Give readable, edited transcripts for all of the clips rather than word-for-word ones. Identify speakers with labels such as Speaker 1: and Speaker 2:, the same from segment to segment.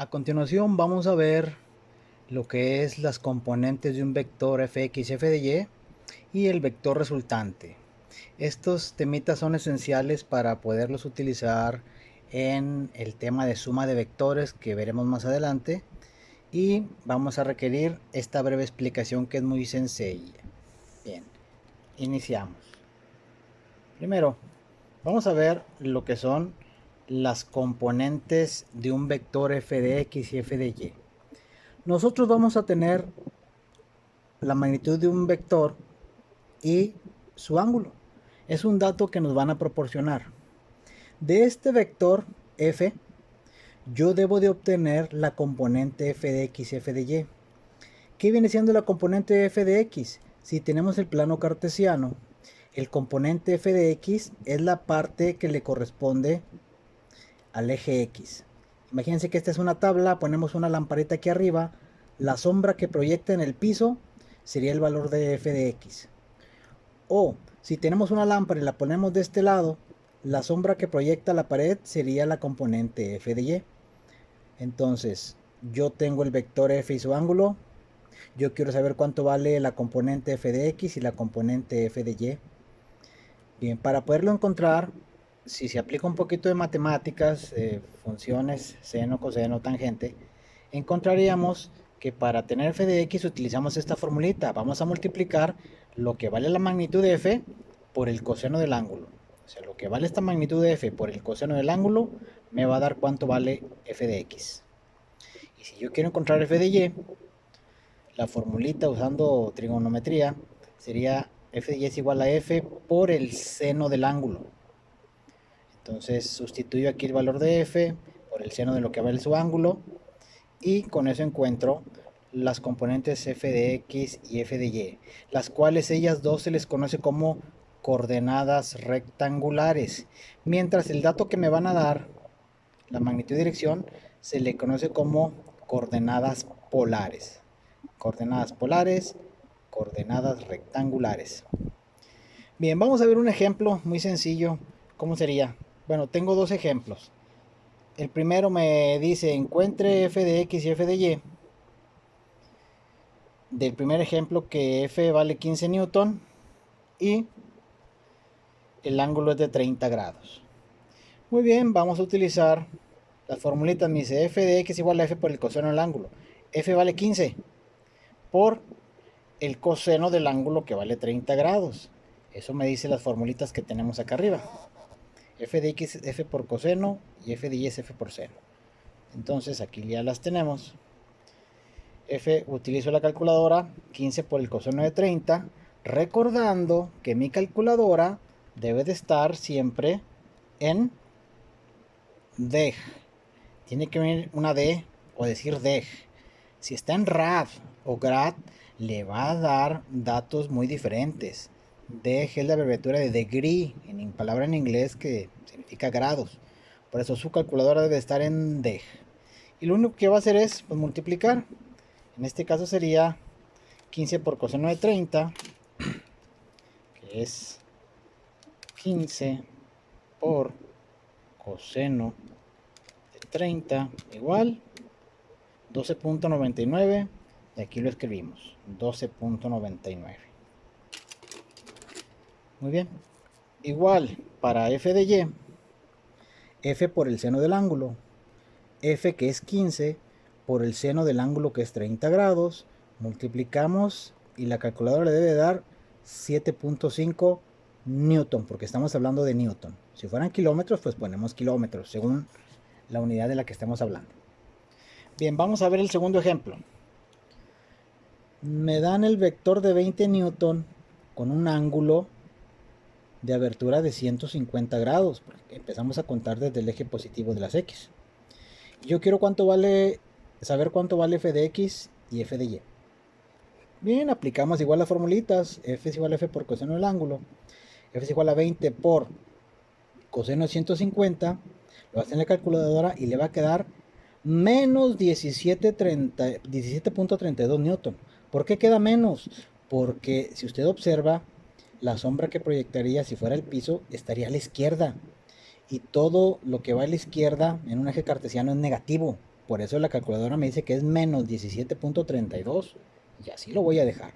Speaker 1: A continuación vamos a ver lo que es las componentes de un vector fx y f de y el vector resultante. Estos temitas son esenciales para poderlos utilizar en el tema de suma de vectores que veremos más adelante, y vamos a requerir esta breve explicación que es muy sencilla. Bien, iniciamos. Primero, vamos a ver lo que son las componentes de un vector f de x y f de y. Nosotros vamos a tener la magnitud de un vector y su ángulo. Es un dato que nos van a proporcionar. De este vector f, yo debo de obtener la componente f de x y f de y. ¿Qué viene siendo la componente f de x? Si tenemos el plano cartesiano, el componente f de x es la parte que le corresponde al eje x. Imagínense que esta es una tabla, ponemos una lamparita aquí arriba, la sombra que proyecta en el piso sería el valor de f de x. O si tenemos una lámpara y la ponemos de este lado, la sombra que proyecta la pared sería la componente f de y. Entonces, yo tengo el vector f y su ángulo. Yo quiero saber cuánto vale la componente f de x y la componente f de y. Bien, para poderlo encontrar, si se aplica un poquito de matemáticas, funciones, seno, coseno, tangente, encontraríamos que para tener f de x utilizamos esta formulita. Vamos a multiplicar lo que vale la magnitud de f por el coseno del ángulo. O sea, lo que vale esta magnitud de f por el coseno del ángulo me va a dar cuánto vale f de x. Y si yo quiero encontrar f de y, la formulita usando trigonometría sería f de y es igual a f por el seno del ángulo. Entonces sustituyo aquí el valor de f por el seno de lo que vale su ángulo, y con eso encuentro las componentes f de x y f de y, las cuales ellas dos se les conoce como coordenadas rectangulares, mientras el dato que me van a dar, la magnitud y dirección, se le conoce como coordenadas polares. Coordenadas polares, coordenadas rectangulares. Bien, vamos a ver un ejemplo muy sencillo. ¿Cómo sería? Bueno, tengo dos ejemplos. El primero me dice encuentre f de x y f de y. Del primer ejemplo, que f vale 15 newton y el ángulo es de 30 grados. Muy bien, vamos a utilizar las formulitas. Me dice f de x igual a f por el coseno del ángulo. F vale 15 por el coseno del ángulo que vale 30 grados. Eso me dice las formulitas que tenemos acá arriba. F de x es f por coseno y f de y es f por seno. Entonces aquí ya las tenemos. F, utilizo la calculadora, 15 por el coseno de 30, recordando que mi calculadora debe de estar siempre en deg. Tiene que venir una d o decir deg. Si está en rad o grad, le va a dar datos muy diferentes. Deg es la abreviatura de degree, en palabra en inglés que significa grados. Por eso su calculadora debe estar en deg. Y lo único que va a hacer es pues, multiplicar. En este caso sería 15 por coseno de 30, que es 15 por coseno de 30 igual 12.99, y aquí lo escribimos, 12.99. Muy bien, igual para f de y, f por el seno del ángulo, f que es 15 por el seno del ángulo que es 30 grados, multiplicamos y la calculadora le debe dar 7.5 newton, porque estamos hablando de newton. Si fueran kilómetros, pues ponemos kilómetros, según la unidad de la que estemos hablando. Bien, vamos a ver el segundo ejemplo. Me dan el vector de 20 newton con un ángulo de abertura de 150 grados, porque empezamos a contar desde el eje positivo de las x. Yo quiero saber cuánto vale f de x y f de y. Bien, aplicamos igual las formulitas. F es igual a f por coseno del ángulo. F es igual a 20 por coseno de 150. Lo hace en la calculadora y le va a quedar menos 17.32 newton. ¿Por qué queda menos? Porque si usted observa, la sombra que proyectaría si fuera el piso estaría a la izquierda. Y todo lo que va a la izquierda en un eje cartesiano es negativo. por eso la calculadora me dice que es menos 17.32 y así lo voy a dejar.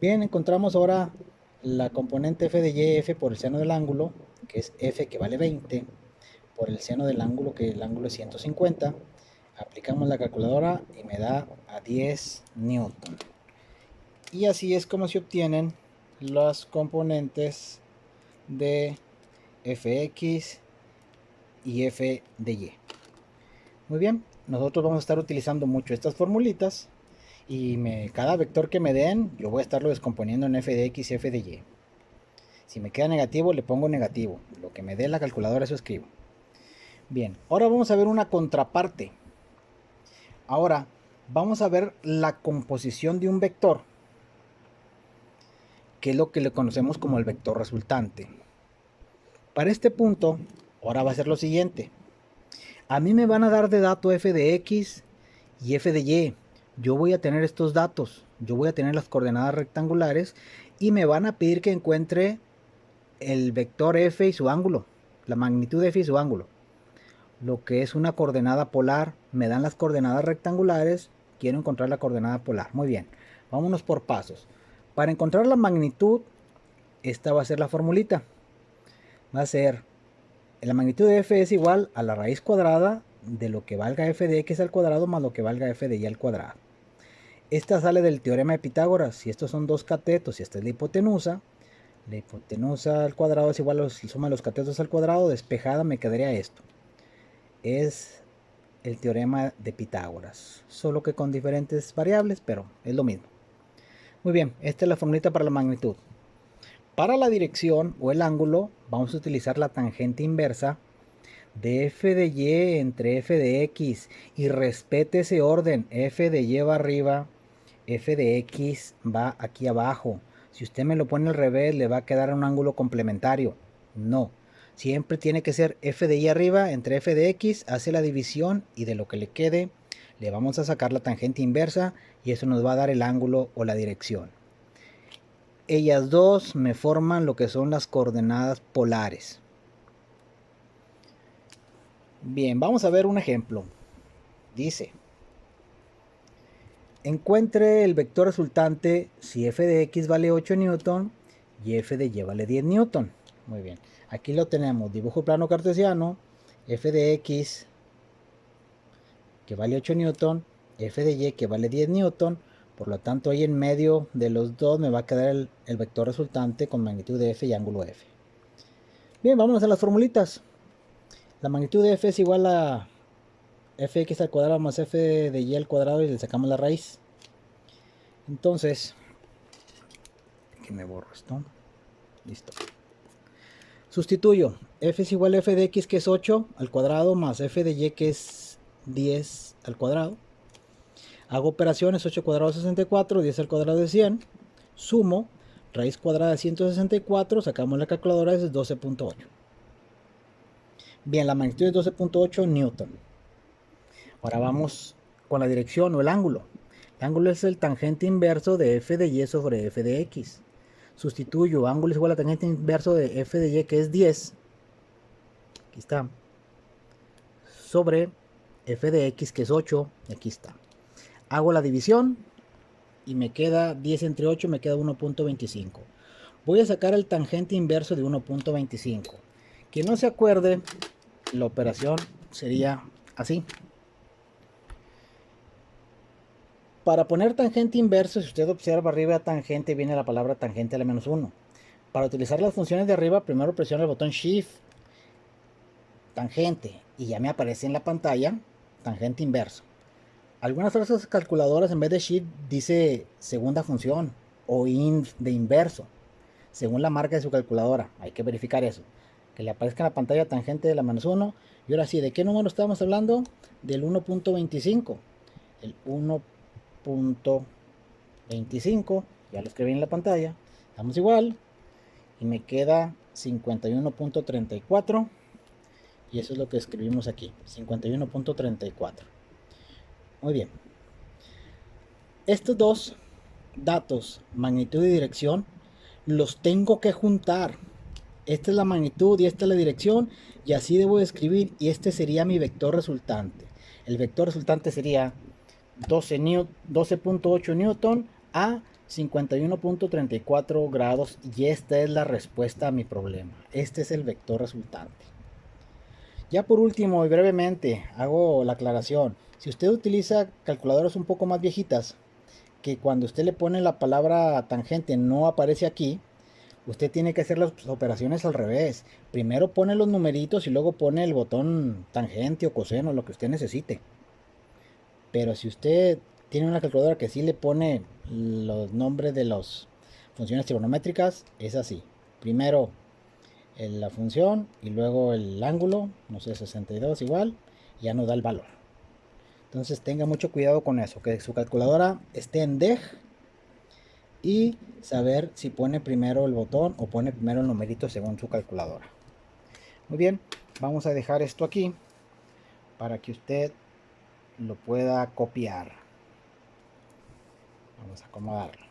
Speaker 1: Bien, encontramos ahora la componente f de y, f por el seno del ángulo, que es f que vale 20, por el seno del ángulo, que el ángulo es 150. Aplicamos la calculadora y me da a 10 newton. Y así es como se obtienen las componentes de fx y f de y. Muy bien, nosotros vamos a estar utilizando mucho estas formulitas y cada vector que me den yo voy a estarlo descomponiendo en f de x y f de y. Si me queda negativo le pongo negativo, lo que me dé la calculadora eso escribo. Bien, ahora vamos a ver una contraparte. Ahora vamos a ver la composición de un vector, que es lo que le conocemos como el vector resultante. Para este punto, ahora va a ser lo siguiente. A mí me van a dar de dato f de x y f de y. Yo voy a tener estos datos, yo voy a tener las coordenadas rectangulares y me van a pedir que encuentre el vector f y su ángulo, la magnitud de f y su ángulo. Lo que es una coordenada polar, me dan las coordenadas rectangulares, quiero encontrar la coordenada polar. Muy bien, vámonos por pasos. Para encontrar la magnitud, esta va a ser la formulita. Va a ser, la magnitud de f es igual a la raíz cuadrada de lo que valga f de x al cuadrado más lo que valga f de y al cuadrado. Esta sale del teorema de Pitágoras. Si estos son dos catetos y esta es la hipotenusa al cuadrado es igual a la suma de los catetos al cuadrado, despejada me quedaría esto. Es el teorema de Pitágoras, solo que con diferentes variables, pero es lo mismo. Muy bien, esta es la formulita para la magnitud. Para la dirección o el ángulo vamos a utilizar la tangente inversa de f de y entre f de x, y respete ese orden, f de y va arriba, f de x va aquí abajo. Si usted me lo pone al revés le va a quedar un ángulo complementario. No, siempre tiene que ser f de y arriba entre f de x, hace la división y de lo que le quede le vamos a sacar la tangente inversa y eso nos va a dar el ángulo o la dirección. Ellas dos me forman lo que son las coordenadas polares. Bien, vamos a ver un ejemplo. Dice, encuentre el vector resultante si f de x vale 8 newton y f de y vale 10 newton. Muy bien, aquí lo tenemos, dibujo plano cartesiano, f de x que vale 8 newton, f de y que vale 10 newton, por lo tanto ahí en medio de los dos me va a quedar el vector resultante con magnitud de f y ángulo f. Bien, vamos a las formulitas. La magnitud de f es igual a fx al cuadrado más f de y al cuadrado y le sacamos la raíz. Entonces, que me borro esto. Listo. Sustituyo. F es igual a f de x que es 8 al cuadrado más f de y que es 10 al cuadrado. Hago operaciones, 8 cuadrado 64, 10 al cuadrado es 100. Sumo, raíz cuadrada de 164, sacamos la calculadora, es 12.8. Bien, la magnitud es 12.8 newton. Ahora vamos con la dirección o el ángulo. El ángulo es el tangente inverso de f de y sobre f de x. Sustituyo, ángulo es igual a tangente inverso de f de y que es 10. Aquí está. Sobre f de x que es 8. Aquí está. Hago la división y me queda 10 entre 8, me queda 1.25. Voy a sacar el tangente inverso de 1.25. Quien no se acuerde, la operación sería así. Para poner tangente inverso, si usted observa arriba tangente, viene la palabra tangente a la menos 1. Para utilizar las funciones de arriba, primero presiona el botón Shift, tangente, y ya me aparece en la pantalla tangente inverso. Algunas otras calculadoras en vez de Shift dice segunda función o de inverso, según la marca de su calculadora. Hay que verificar eso, que le aparezca en la pantalla tangente de la menos 1. Y ahora sí, ¿de qué número estamos hablando? Del 1.25. El 1.25, ya lo escribí en la pantalla, damos igual y me queda 51.34 y eso es lo que escribimos aquí, 51.34. Muy bien, estos dos datos, magnitud y dirección, los tengo que juntar. Esta es la magnitud y esta es la dirección, y así debo escribir, y este sería mi vector resultante. el vector resultante sería 12.8 newton a 51.34 grados, y esta es la respuesta a mi problema. Este es el vector resultante. Ya por último y brevemente hago la aclaración: si usted utiliza calculadoras un poco más viejitas, que cuando usted le pone la palabra tangente no aparece aquí, usted tiene que hacer las operaciones al revés. Primero pone los numeritos y luego pone el botón tangente o coseno, lo que usted necesite. Pero si usted tiene una calculadora que sí le pone los nombres de las funciones trigonométricas, es así: primero la función y luego el ángulo, no sé, 62 igual, ya nos da el valor. Entonces tenga mucho cuidado con eso, que su calculadora esté en DEG, y saber si pone primero el botón o pone primero el numerito según su calculadora. Muy bien, vamos a dejar esto aquí para que usted lo pueda copiar. Vamos a acomodarlo.